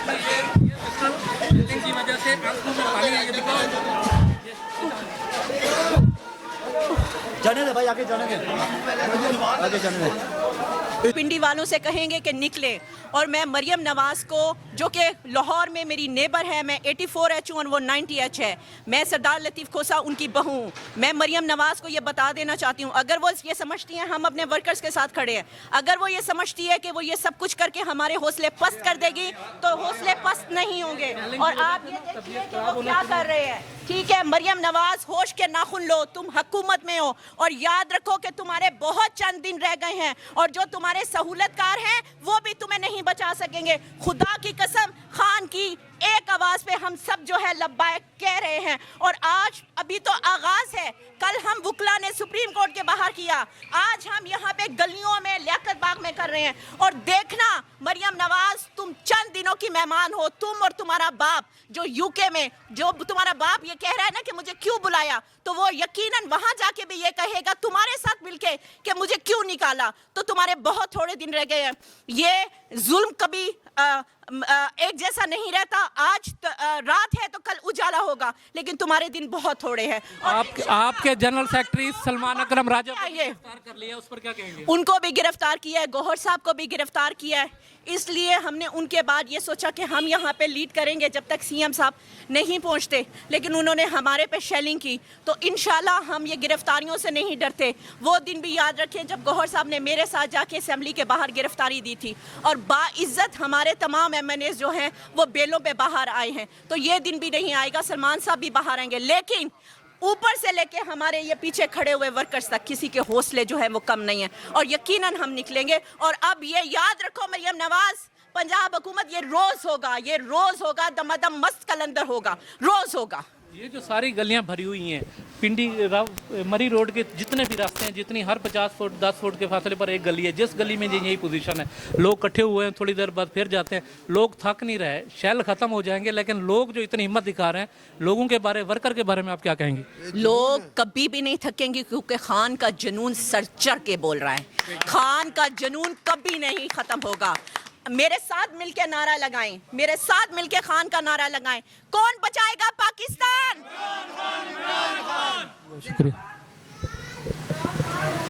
की वजह से आंखों में पानी है, ये दिखाओ। जाने दे भाई, आगे जाने दे, आगे जाने दे। पिंडी वालों से कहेंगे कि निकले। और मैं मरियम नवाज़ को, जो कि लाहौर में मेरी नेबर है, मैं 84H हूँ और वो 90H है, मैं सरदार लतीफ़ खोसा उनकी बहू हूँ। मैं मरियम नवाज़ को ये बता देना चाहती हूँ, अगर वो ये समझती हैं हम अपने वर्कर्स के साथ खड़े हैं, अगर वो ये समझती है कि वो ये सब कुछ करके हमारे हौसले पस्त कर देगी, तो हौसले पस्त नहीं होंगे। और आप ये देखिए कि वो क्या कर रहे हैं। ठीक है मरियम नवाज़, होश के नाखुन लो, तुम हुकूमत में हो, और याद रखो कि तुम्हारे बहुत चंद दिन रह गए हैं, और जो तुम्हारे सहूलतकार हैं वो भी तुम्हें नहीं बचा सकेंगे। खुदा की कसम, खान की एक आवाज पे हम सब जो है लब्बाइक कह रहे हैं। और आज अभी तो आगाज है, कल हम वुकला ने सुप्रीम कोर्ट के बाहर किया, आज हम यहाँ पे गलियों में लियाकत बाग में कर रहे हैं। और देखना मरियम नवाज, तुम चंद दिनों की मेहमान हो, तुम और तुम्हारा बाप जो यूके में, जो तुम्हारा बाप ये कह रहा है ना कि मुझे क्यों बुलाया, तो वो यकीनन वहां जाके भी ये कहेगा तुम्हारे साथ मिलके कि मुझे क्यों निकाला। तो तुम्हारे बहुत थोड़े दिन रह गए हैं। ये जुल्म कभी एक जैसा नहीं रहता, आज रात है तो कल उजाला होगा, लेकिन तुम्हारे दिन बहुत थोड़े हैं। आपके जनरल सेक्रेटरी सलमान अकरम राजा को गिरफ्तार कर लिया, उस पर क्या कहेंगे? उनको भी गिरफ्तार किया है, गौहर साहब को भी गिरफ्तार किया है। इसलिए हमने उनके बाद ये सोचा कि हम यहाँ पे लीड करेंगे जब तक सीएम साहब नहीं पहुँचते, लेकिन उन्होंने हमारे पे शेलिंग की, तो इंशाल्लाह हम ये गिरफ्तारियों से नहीं डरते। वो दिन भी याद रखें जब गौहर साहब ने मेरे साथ जाके असेंबली के बाहर गिरफ्तारी दी थी, और बाइज्जत हमारे तमाम MNAs जो हैं वो बेलों पे बाहर आए हैं। तो ये दिन भी नहीं आएगा, सलमान साहब भी बाहर आएंगे, लेकिन ऊपर से लेके हमारे ये पीछे खड़े हुए वर्कर्स तक किसी के हौसले जो है वो कम नहीं है, और यकीनन हम निकलेंगे। और अब ये याद रखो मरियम नवाज, पंजाब हुकूमत ये रोज होगा, ये रोज होगा, दमादम मस्त कलंदर होगा, रोज होगा। ये जो सारी गलियां भरी हुई हैं, पिंडी मरी रोड के जितने भी रास्ते हैं, जितनी हर 50 फुट 10 फुट के फासले पर एक गली है, जिस गली में यही पोजीशन है, लोग इकट्ठे हुए हैं, थोड़ी देर बाद फिर जाते हैं, लोग थक नहीं रहे, शेल खत्म हो जाएंगे, लेकिन लोग जो इतनी हिम्मत दिखा रहे हैं, लोगों के बारे, वर्कर के बारे में आप क्या कहेंगे? लोग कभी भी नहीं थकेंगे, क्योंकि खान का जुनून सर चढ़ के बोल रहा है, खान का जुनून कभी नहीं खत्म होगा। मेरे साथ मिलके नारा लगाएं, मेरे साथ मिलके खान का नारा लगाएं, कौन बचाएगा पाकिस्तान? शुक्रिया।